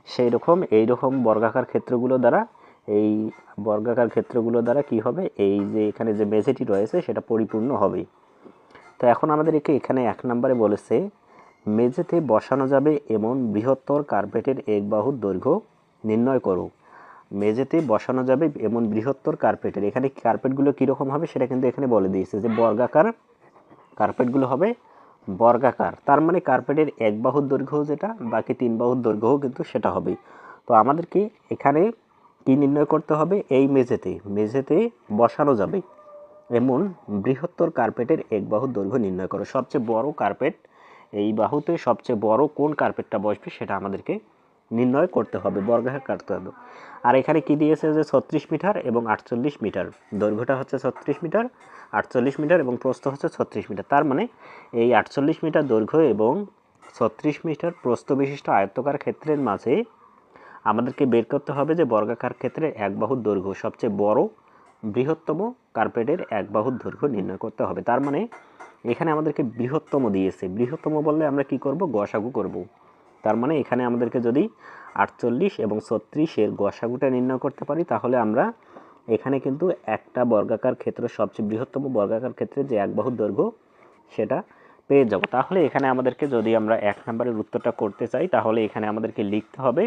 [SPEAKER 1] সেই রকম এইরকম বর্গাকার ক্ষেত্রগুলো দ্বারা, এই বর্গাকার ক্ষেত্রগুলো দ্বারা কি হবে, এই যে এখানে যে মেঝেটি রয়েছে সেটা পরিপূর্ণ হবে। তো এখন আমাদেরকে এখানে 1 নম্বরে বলেছে মেঝেতে বসানো যাবে এমন বৃহত্তর কার্পেটের এক বাহুর দৈর্ঘ্য নির্ণয় করো। মেঝেতে বসানো যাবে এমন বৃহত্তর কার্পেটের, এখানে কার্পেটগুলো কীরকম হবে সেটা কিন্তু এখানে বলে দিয়েছে যে বর্গাকার কার্পেটগুলো হবে বর্গাকার। তার মানে কার্পেটের এক বাহুর দৈর্ঘ্য যেটা, বাকি 3 বাহুর দৈর্ঘ্যও কিন্তু সেটা হবে। তো আমাদেরকে এখানে কি নির্ণয় করতে হবে, এই মেঝেতে বসানো যাবে এমন বৃহত্তর কার্পেটের এক বাহুর দৈর্ঘ্য নির্ণয় করো। সবচেয়ে বড় কার্পেট, এই বাহুতে সবচেয়ে বড় কোন কার্পেটটা বসবে সেটা আমাদেরকে নির্ণয় করতে হবে, বর্গাকার করতে হবে। আর এখানে কি দিয়েছে যে 36 মিটার এবং 48 মিটার, দৈর্ঘ্যটা হচ্ছে 36 মিটার, 48 মিটার এবং প্রস্থ হচ্ছে 36 মিটার। তার মানে এই 48 মিটার দৈর্ঘ্য এবং 36 মিটার প্রস্থ বিশিষ্ট আয়তাকার ক্ষেত্রের মাঝে আমাদেরকে বের করতে হবে যে বর্গাকার ক্ষেত্রের এক বাহুর দৈর্ঘ্য, সবচেয়ে বড় বৃহত্তম কার্পেটের এক বাহুর দৈর্ঘ্য নির্ণয় করতে হবে। তার মানে এখানে আমাদেরকে বৃহত্তম দিয়েছে, বৃহত্তম বললে আমরা কি করব, গসাগু করব। তার মানে এখানে আমাদেরকে যদি 48 এবং 36 এর গসাগুটা নির্ণয় করতে পারি, তাহলে আমরা এখানে কিন্তু একটা বর্গাকার ক্ষেত্র, সবচেয়ে বৃহত্তম বর্গাকার ক্ষেত্রে যে এক বাহুর দৈর্ঘ্য সেটা পেয়ে যাব। তাহলে এখানে আমাদেরকে যদি আমরা 1 নম্বরের উত্তরটা করতে চাই, তাহলে এখানে আমাদেরকে লিখতে হবে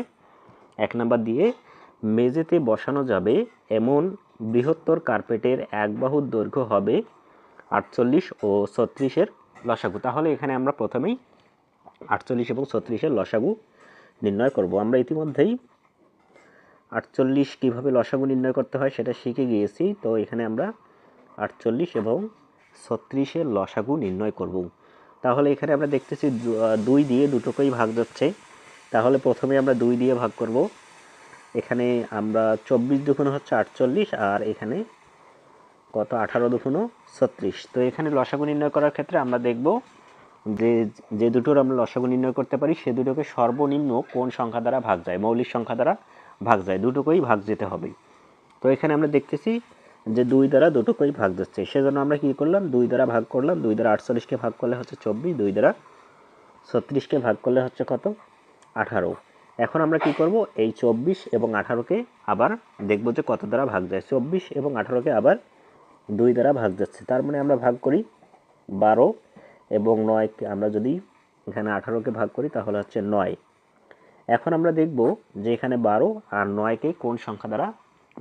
[SPEAKER 1] 1 নম্বর দিয়ে মেঝেতে বসানো যাবে এমন বৃহত্তর কার্পেটের এক বাহুর দৈর্ঘ্য হবে 48 ও 36 এর লসাগু। তাহলে এখানে আমরা প্রথমেই 48 এবং 36 এর লসাগু নির্ণয় করব। আমরা ইতিমধ্যেই 48 কীভাবে লসাগু নির্ণয় করতে হয় সেটা শিখে গিয়েছি। তো এখানে আমরা 48 এবং 36 এর লসাগু নির্ণয় করব। তাহলে এখানে আমরা দেখতেছি 2 দিয়ে দুটোকেই ভাগ যাচ্ছে। তাহলে প্রথমে আমরা 2 দিয়ে ভাগ করব। এখানে আমরা 24 দুগুণ হচ্ছে 48, আর এখানে কত 18 দুগুণ 36। তো এখানে লসাগু নির্ণয় করার ক্ষেত্রে আমরা দেখব যে দুটোর আমরা লসাগু নির্ণয় করতে পারি সে দুটোকে সর্বনিম্ন কোন সংখ্যা দ্বারা ভাগ যায়, মৌলিক সংখ্যা দ্বারা ভাগ যায়, দুটোকেই ভাগ যেতে হবে। তো এখানে আমরা দেখতেছি যে 2 দ্বারা দুটোকেই ভাগ যাচ্ছে, সেজন্য আমরা কি করলাম, 2 দ্বারা ভাগ করলাম। 2 দ্বারা 48কে ভাগ করলে হচ্ছে 24, 2 দ্বারা 36কে ভাগ করলে হচ্ছে কত, 18। এখন আমরা কি করব, এই 24 এবং 18কে আবার দেখব যে কত দ্বারা ভাগ যায়। 24 এবং 18কে আবার 2 দ্বারা ভাগ যাচ্ছে, তার মানে আমরা ভাগ করি 12 এবং 9কে আমরা যদি এখানে 18কে ভাগ করি তাহলে হচ্ছে 9। এখন আমরা দেখব যে এখানে 12 আর 9কে কোন সংখ্যা দ্বারা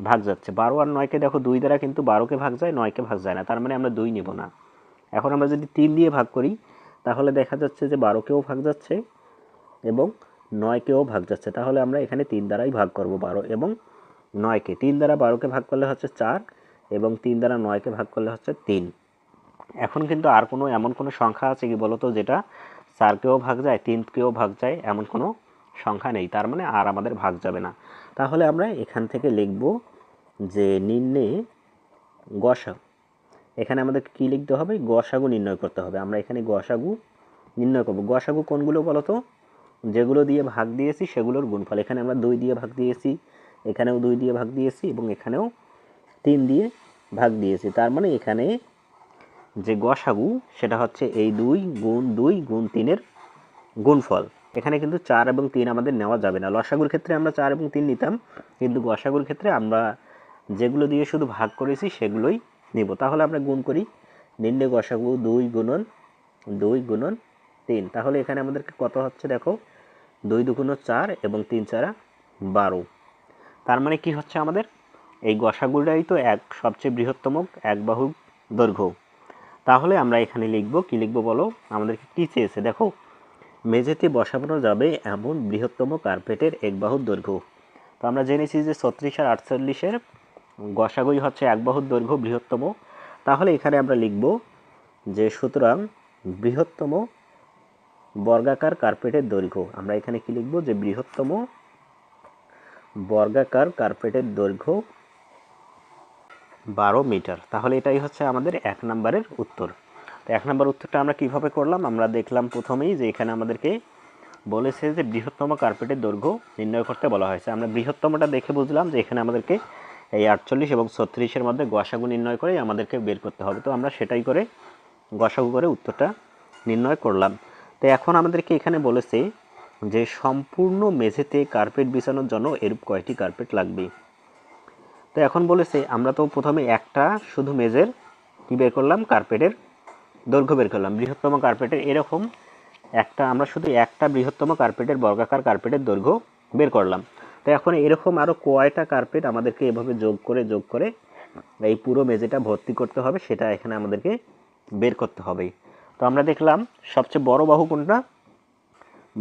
[SPEAKER 1] ভাগ যাচ্ছে। 12 আর 9কে দেখো 2 দ্বারা কিন্তু 12কে ভাগ যায়, 9কে ভাগ যায় না, তার মানে আমরা 2 নেব না। এখন আমরা যদি 3 দিয়ে ভাগ করি তাহলে দেখা যাচ্ছে যে 12কেও ভাগ যাচ্ছে এবং 9কেও ভাগ যাচ্ছে, তাহলে আমরা এখানে 3 দ্বারাই ভাগ করব 12 এবং 9কে। 3 দ্বারা 12কে ভাগ করলে হচ্ছে 4 এবং 3 দ্বারা 9কে ভাগ করলে হচ্ছে 3। এখন কিন্তু আর কোনো এমন কোনো সংখ্যা আছে কি বলতো যেটা 4কেও ভাগ যায়, 3কেও ভাগ যায়, এমন কোনো সংখ্যা নেই, তার মানে আর আমাদের ভাগ যাবে না। তাহলে আমরা এখান থেকে লিখব যে নির্ণয়ে গসাগু। এখানে আমাদের কি লিখতে হবে, গসাগু নির্ণয় করতে হবে। আমরা এখানে গসাগু নির্ণয় করব। গসাগু কোনগুলো বলতো, যেগুলো দিয়ে ভাগ দিয়েছি সেগুলোর গুণফল। এখানে আমরা 2 দিয়ে ভাগ দিয়েছি, এখানেও 2 দিয়ে ভাগ দিয়েছি এবং এখানেও 3 দিয়ে ভাগ দিয়েছি, তার মানে এখানে যে গসাগু সেটা হচ্ছে এই 2 গুণ 2 গুণ 3-এর গুণফল। এখানে কিন্তু 4 এবং 3 আমাদের নেওয়া যাবে না। লসাগুর ক্ষেত্রে আমরা 4 এবং 3 নিতাম, কিন্তু গসাগুর ক্ষেত্রে আমরা যেগুলো দিয়ে শুধু ভাগ করেছি সেগুলোই নিব। তাহলে আমরা গুণ করি, নির্ণয় গসাগু 2 গুণন 3। তাহলে এখানে আমাদেরকে কত হচ্ছে দেখো, 2 দুগুণ 4 এবং 3 চারা 12। তার মানে কি হচ্ছে, আমাদের এই গসাগুটাই তো সবচেয়ে বৃহত্তম এক বাহুর দৈর্ঘ্য। তাহলে আমরা এখানে লিখব, কি লিখব বলো, আমাদেরকে কি চেয়েছে দেখো, মেঝেতে বসানো যাবে এমন বৃহত্তম কার্পেটের এক বাহুর দৈর্ঘ্য। তো আমরা জেনেছি যে 36 আর 48-এর গসাগুই হচ্ছে এক বাহুর দৈর্ঘ্য বৃহত্তম। তাহলে এখানে আমরা লিখব যে সুতরাং বৃহত্তম বর্গাকার কার্পেটের দৈর্ঘ্য, আমরা এখানে কি লিখব যে বৃহত্তম বর্গাকার কার্পেটের দৈর্ঘ্য 12 মিটার। তাহলে এটাই হচ্ছে আমাদের 1 নম্বরের উত্তর। তো 1 নম্বর উত্তরটা আমরা কিভাবে করলাম, আমরা দেখলাম প্রথমেই যে এখানে আমাদেরকে বলেছে যে বৃহত্তম কার্পেটের দৈর্ঘ্য নির্ণয় করতে বলা হয়েছে। আমরা বৃহত্তমটা দেখে বুঝলাম যে এখানে আমাদেরকে এই 48 এবং 36-এর মধ্যে গসাগু নির্ণয় করে আমাদেরকে বের করতে হবে। তো আমরা সেটাই করে গসাগু করে উত্তরটা নির্ণয় করলাম। তো এখন আমাদেরকে এখানে বলেছে যে সম্পূর্ণ মেঝেতে কার্পেট বিছানোর জন্য এরূপ কয়টি কার্পেট লাগবে। তো এখন বলেছে আমরা তো প্রথমে একটা শুধু মেঝের কি বের করলাম, কার্পেটের দৈর্ঘ্য বের করলাম। বৃহত্তম কার্পেটের এরকম একটা আমরা শুধু একটা বৃহত্তম কার্পেটের বর্গাকার কার্পেটের দৈর্ঘ্য বের করলাম। তো এখন এরকম আরও কয়টা কার্পেট আমাদেরকে এভাবে যোগ করে এই পুরো মেঝেটা ভর্তি করতে হবে, সেটা এখানে আমাদেরকে বের করতে হবে। তো আমরা দেখলাম সবচেয়ে বড় বাহু কোনটা,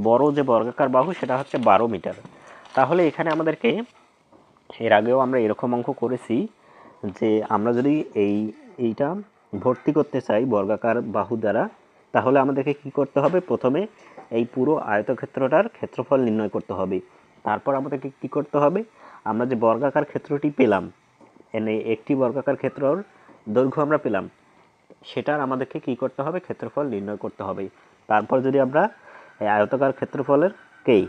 [SPEAKER 1] বড় যে বর্গাকার বাহু সেটা হচ্ছে 12 মিটার। তাহলে এখানে আমাদেরকে এর আগেও আমরা এরকম অঙ্ক করেছি যে আমরা যদি এইটা ভর্তি করতে চাই বর্গাকার বাহু দ্বারা, তাহলে আমাদেরকে কি করতে হবে, প্রথমে এই পুরো আয়তক্ষেত্রটার ক্ষেত্রফল নির্ণয় করতে হবে। তারপর আমাদেরকে কি করতে হবে, আমরা যে বর্গাকার ক্ষেত্রটি পেলাম, এনে একটি বর্গাকার ক্ষেত্রর দৈর্ঘ্য আমরা পেলাম, সেটার আমাদেরকে কি করতে হবে, ক্ষেত্রফল নির্ণয় করতে হবে। তারপর যদি আমরা এই আয়তাকার ক্ষেত্রফলেরকেই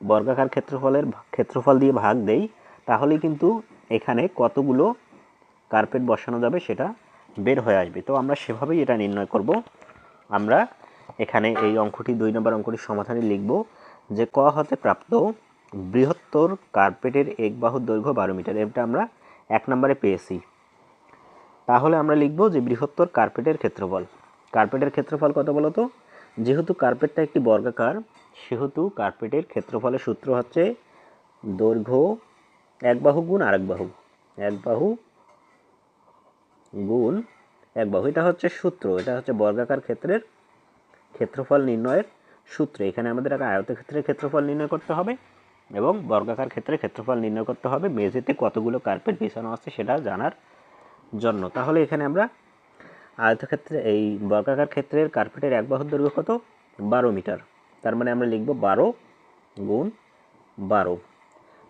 [SPEAKER 1] বর্গাকার ক্ষেত্রফল দিয়ে ভাগ দেই, তাহলেই কিন্তু এখানে কতগুলো কার্পেট বসানো যাবে সেটা বের হয়ে আসবে। তো আমরা সেভাবেই এটা নির্ণয় করব। আমরা এখানে এই অঙ্কটি 2 নম্বর অঙ্কটির সমাধানে লিখব যে ক হতে প্রাপ্ত বৃহত্তর কার্পেটের এক বাহুর দৈর্ঘ্য 12 মিটার। এটা আমরা 1 নম্বরে পেয়েছি। তাহলে আমরা লিখব যে বৃহত্তর কার্পেটের ক্ষেত্রফল। কার্পেটের ক্ষেত্রফল কত বলো তো, যেহেতু কার্পেটটা একটি বর্গাকার সেহেতু কার্পেটের ক্ষেত্রফলের সূত্র হচ্ছে দৈর্ঘ্য এক বাহু গুণ আরেক বাহু, এক বাহু গুণ এক বাহু। এটা হচ্ছে সূত্র, এটা হচ্ছে বর্গাকার ক্ষেত্রের ক্ষেত্রফল নির্ণয়ের সূত্র। এখানে আমাদের আগে আয়তক্ষেত্রের ক্ষেত্রফল নির্ণয় করতে হবে এবং বর্গাকার ক্ষেত্রের ক্ষেত্রফল নির্ণয় করতে হবে মেঝেতে কতগুলো কার্পেট বিছানো আছে সেটা জানার জন্য। তাহলে এখানে আমরা আয়তক্ষেত্রে এই বর্গাকার ক্ষেত্রের কার্পেটের এক বাহুর দৈর্ঘ্য কত, 12 মিটার। তার মানে আমরা লিখব 12 গুণ 12।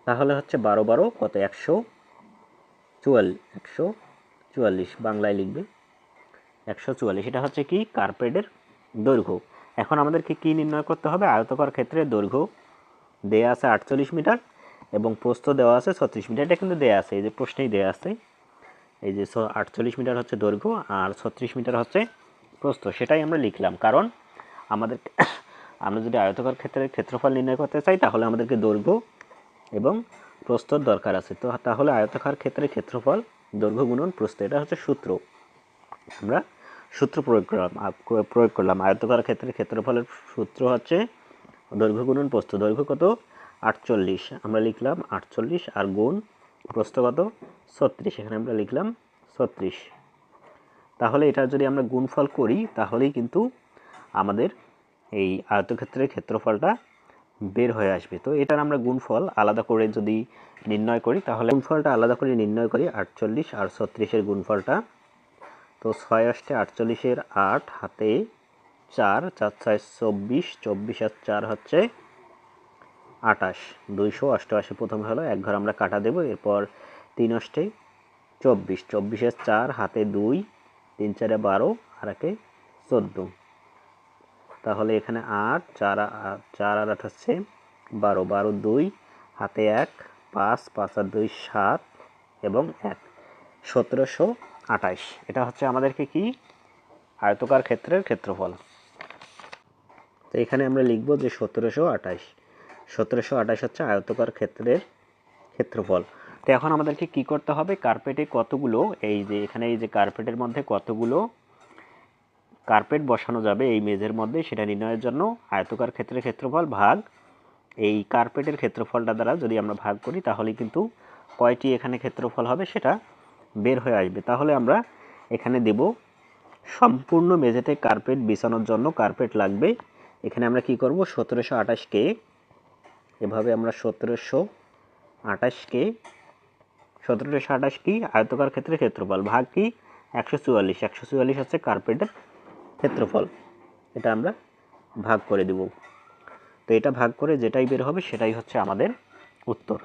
[SPEAKER 1] তাহলে হচ্ছে 12 12 কত, 144, বাংলায় লিখবে 144। এটা হচ্ছে কি, কার্পেটের দৈর্ঘ্য। এখন আমাদেরকে কি নির্ণয় করতে হবে, আয়তকার ক্ষেত্রের দৈর্ঘ্য দেয়া আছে 48 মিটার এবং প্রস্থ দেওয়া আছে 36 মিটার। এটা কিন্তু দেয়া আছে, এই যে প্রশ্নেই দেয়া আছে, এই যে 48 মিটার হচ্ছে দৈর্ঘ্য আর 36 মিটার হচ্ছে প্রস্থ। সেটাই আমরা লিখলাম, কারণ আমরা যদি আয়তকার ক্ষেত্রের ক্ষেত্রফল নির্ণয় করতে চাই তাহলে আমাদেরকে দৈর্ঘ্য এবং প্রস্থর দরকার আছে। তো তাহলে আয়তাকার ক্ষেত্রের ক্ষেত্রফল দৈর্ঘ্য গুণন প্রস্থ, এটা হচ্ছে সূত্র। আমরা সূত্র প্রয়োগ করলাম। আয়তাকার ক্ষেত্রের ক্ষেত্রফলের সূত্র হচ্ছে দৈর্ঘ্য গুণন প্রস্থ। দৈর্ঘ্য কত, 48, আমরা লিখলাম 48, আর গুণ প্রস্থ কত, 36, এখানে আমরা লিখলাম 36। তাহলে এটা যদি আমরা গুণফল করি তাহলেই কিন্তু আমাদের এই আয়তক্ষেত্রের ক্ষেত্রফলটা বের হয়ে আসবে। তো এটার আমরা গুণফল আলাদা করে যদি নির্ণয় করি, তাহলে গুণফলটা আলাদা করে নির্ণয় করি 48 আর 36-এর গুণফলটা। তো 6 8 48-এর 8 হাতে 4, 4 6 24, 24 আর 4 হচ্ছে 28, 288 প্রথমে হলো, এক ঘর আমরা কাটা দেব। এরপর 3 8 24, 24-এর 4 হাতে 2, 3 4 12 আর একে 14। তাহলে এখানে 8, 4 আর 8 হচ্ছে 12, 12 2 হাতে 1, 5, 5 আর 2 7 এবং 1, 1728। এটা হচ্ছে আমাদেরকে কি, আয়তকার ক্ষেত্রের ক্ষেত্রফল। তো এখানে আমরা লিখব যে 1728 হচ্ছে আয়তকার ক্ষেত্রের ক্ষেত্রফল। তো এখন আমাদেরকে কি করতে হবে, কার্পেটে কতগুলো, এই যে এখানে এই যে কার্পেটের মধ্যে কতগুলো কার্পেট বসানো যাবে এই মেঝের মধ্যে সেটা নির্ণয়ের জন্য আয়তকার ক্ষেত্রের ক্ষেত্রফল ভাগ এই কার্পেটের ক্ষেত্রফলটা দ্বারা যদি আমরা ভাগ করি তাহলে কিন্তু কয়টি এখানে ক্ষেত্রফল হবে সেটা বের হয়ে আসবে। তাহলে আমরা এখানে দেব সম্পূর্ণ মেঝেতে কার্পেট বিছানোর জন্য কার্পেট লাগবে। এখানে আমরা কি করব, 1728-কে এভাবে আমরা 28কে 1728 কি আয়তকার ক্ষেত্রের ক্ষেত্রফল ভাগ কি 144 144 হচ্ছে কার্পেটের ক্ষেত্রফল। এটা আমরা ভাগ করে দেব। তো এটা ভাগ করে যেটাই বের হবে সেটাই হচ্ছে আমাদের উত্তর।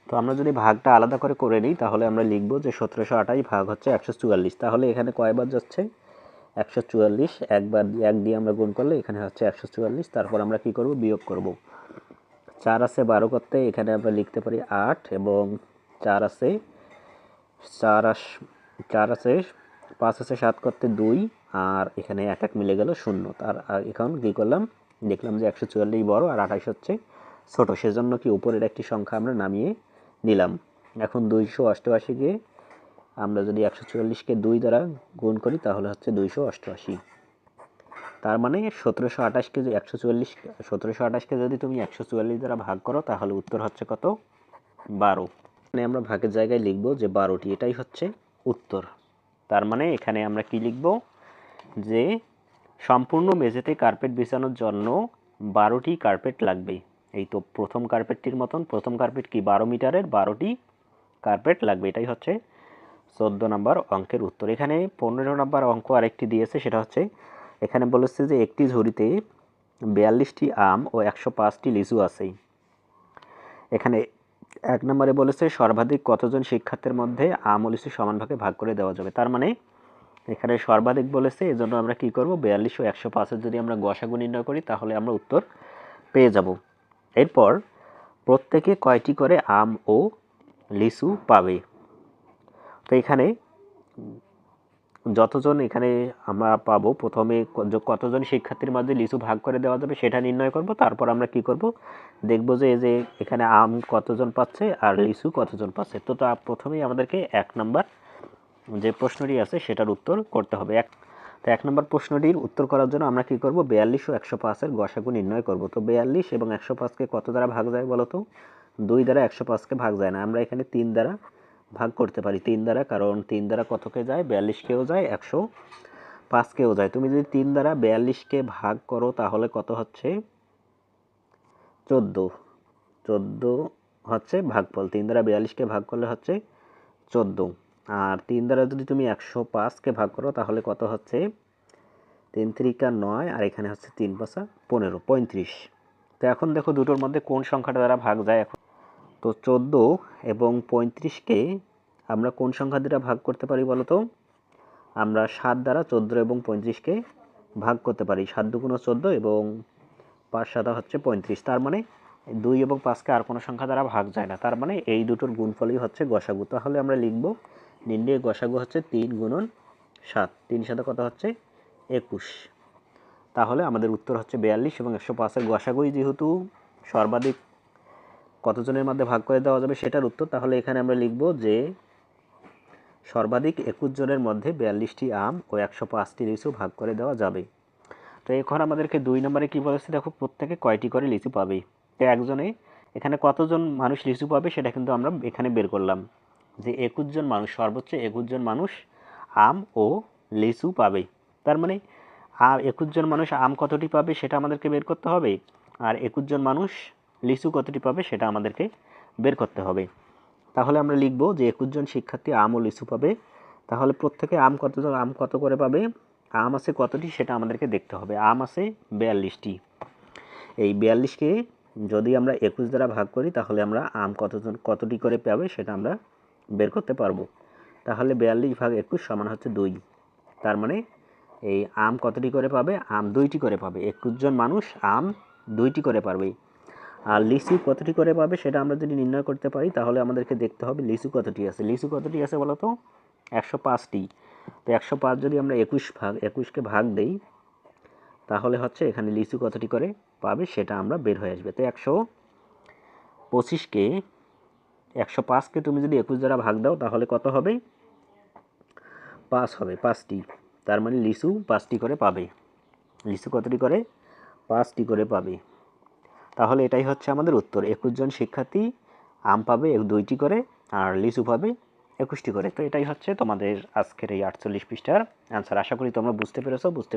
[SPEAKER 1] তো আমরা যদি ভাগটা আলাদা করে নিই তাহলে আমরা লিখব যে 1728 ভাগ হচ্ছে 144। তাহলে এখানে কয়বার যাচ্ছে 144, একবার 1 দিয়ে আমরা গুণ করলে এখানে হচ্ছে 144। তারপর আমরা কি করব বিয়োগ করব। 4 আছে 12 করতে, এখানে আমরা লিখতে পারি 8 এবং 4 আছে 5 আছে 7 করতে 2 আর এখানে 1 মিলে গেল 0। তার এখন কি করলাম দেখলাম যে 144 বড় আর 28 হচ্ছে ছোট, সেজন্য কি উপরের একটি সংখ্যা আমরা নামিয়ে নিলাম। এখন 288কে আমরা যদি 144কে 2 দ্বারা গুণ করি তাহলে হচ্ছে 288। তার মানে 1728কে যে 1728কে যদি তুমি 144 দ্বারা ভাগ করো তাহলে উত্তর হচ্ছে কত 12। মানে আমরা ভাগের জায়গায় লিখব যে 12টি, এটাই হচ্ছে উত্তর। তার মানে এখানে আমরা কি লিখব যে সম্পূর্ণ মেঝেতে কার্পেট বিছানোর জন্য 12টি কার্পেট লাগবে। এই তো প্রথম কার্পেটটির মতন, প্রথম কার্পেট কি 12 মিটারের 12টি কার্পেট লাগবে। এটাই হচ্ছে 14 নম্বর অঙ্কের উত্তর। এখানে 15 নম্বর অঙ্ক আরেকটি দিয়েছে, সেটা হচ্ছে এখানে বলেছে যে একটি ঝুড়িতে 42টি আম ও 105টি লিচু আছে। এখানে 1 নম্বরে বলেছে সর্বাধিক কতজন শিক্ষার্থীর মধ্যে আম ও লিচু সমান ভাগে ভাগ করে দেওয়া যাবে। তার মানে এখানে সর্বাধিক বলেছে, এজন্য আমরা কি করব 42 ও 105 যদি আমরা গসাগু নির্ণয় করি তাহলে আমরা উত্তর পেয়ে যাব। এরপর প্রত্যেকে কয়টি করে আম ও লিচু পাবে। তো এখানে যতজন এখানে আমরা পাবো, প্রথমে কতজন শিক্ষার্থীর মধ্যে লিচু ভাগ করে দেওয়া যাবে সেটা নির্ণয় করব। তারপর আমরা কি করব দেখব যে এই যে এখানে আম কতজন পাচ্ছে আর লিচু কতজন পাচ্ছে। তো প্রথমেই আমাদেরকে 1 নম্বর যে প্রশ্নটি আছে সেটার উত্তর করতে হবে। তো 1 নম্বর প্রশ্নটির উত্তর করার জন্য আমরা কি করব 42 ও 105 এর গসাগু নির্ণয় করব। তো 42 এবং 105কে কত দ্বারা ভাগ যায় বলো তো? 2 দ্বারা 105কে ভাগ যায় না, আমরা এখানে 3 দ্বারা ভাগ করতে পারি। 3 দ্বারা, কারণ 3 দ্বারা কতকে যায় 42কেও যায় 105কেও যায়। তুমি যদি 3 দ্বারা 42কে ভাগ করো তাহলে কত হচ্ছে 14। 14 হচ্ছে ভাগফল। 3 দ্বারা 42কে ভাগ করলে হচ্ছে 14। আর 3 দ্বারা যদি তুমি 105কে ভাগ করো তাহলে কত হচ্ছে 3 3 9 আর এখানে হচ্ছে 3 5 15 35। তো এখন দেখো দুটোর মধ্যে কোন সংখ্যাটা দ্বারা ভাগ যায়। এখন তো 14 এবং 35কে আমরা কোন সংখ্যা দ্বারা ভাগ করতে পারি বলো তো? আমরা 7 দ্বারা 14 এবং 35কে ভাগ করতে পারি। 7 2 14 এবং 5 7 হচ্ছে 35। তার মানে 2 এবং 5কে আর কোনো সংখ্যা দ্বারা ভাগ যায় না। তার মানে এই দুটোর গুণফলই হচ্ছে গসাগু। তাহলে আমরা লিখব নির্ণয় গসাগু হচ্ছে 3 গুণন 7, 3 7 কত হচ্ছে 21। তাহলে আমাদের উত্তর হচ্ছে 42 এবং 105 এর গসাগুই যেহেতু সর্বাধিক কতজনের মধ্যে ভাগ করে দেওয়া যাবে সেটার উত্তর, তাহলে এখানে আমরা লিখব যে সর্বাধিক 21 জনের মধ্যে 42টি আম ও 105টি লিচু ভাগ করে দেওয়া যাবে। তো এখন আমাদেরকে 2 নম্বরে কি বলেছে দেখো, প্রত্যেকে কয়টি করে লিচু পাবে। তো একজনে এখানে কতজন মানুষ লিচু পাবে সেটা কিন্তু আমরা এখানে বের করলাম যে 21 জন মানুষ, সর্বোচ্চ 21 জন মানুষ আম ও লিচু পাবে। তার মানে 21 জন মানুষ আম কতটি পাবে সেটা আমাদেরকে বের করতে হবে, আর 21 জন মানুষ লিচু কতটি পাবে সেটা আমাদেরকে বের করতে হবে। তাহলে আমরা লিখব যে 21 জন শিক্ষার্থী আম ও লিচু পাবে। তাহলে প্রত্যেকে আম কত করে পাবে, আম আছে কতটি সেটা আমাদেরকে দেখতে হবে। আম আছে 42টি। এই 42কে যদি আমরা 21 দ্বারা ভাগ করি তাহলে আমরা আম কতটি করে পাবে সেটা আমরা বের করতে পারবো। তাহলে 42 ভাগ 21 সমান হচ্ছে 2। তার মানে এই আম কতটি করে পাবে, আম 2টি করে পাবে। 21 জন মানুষ আম 2টি করে পারবে। আর লিচু কতটি করে পাবে সেটা আমরা যদি নির্ণয় করতে পারি তাহলে আমাদেরকে দেখতে হবে লিচু কতটি আছে। লিচু কতটি আছে বলো তো? 105টি। তো 105 যদি আমরা 21কে ভাগ দেই তাহলে হচ্ছে এখানে লিচু কতটি করে পাবে সেটা আমরা বের হয়ে আসবে। তো 105কে তুমি যদি 21 দ্বারা ভাগ দাও তাহলে কত হবে 5 হবে, 5টি। তার মানে লিচু 5টি করে পাবে। লিচু কতটি করে 5টি করে পাবে। তাহলে এটাই হচ্ছে আমাদের উত্তর। 21 জন শিক্ষার্থী আম পাবে 2টি করে আর লিচু পাবে 21টি করে। তো এটাই হচ্ছে তোমাদের আজকের এই 48 পৃষ্ঠার অ্যান্সার। আশা করি তোমরা বুঝতে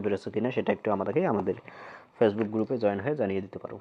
[SPEAKER 1] পেরেছো কিনা সেটা একটু আমাদের ফেসবুক গ্রুপে জয়েন হয়ে জানিয়ে দিতে পারো।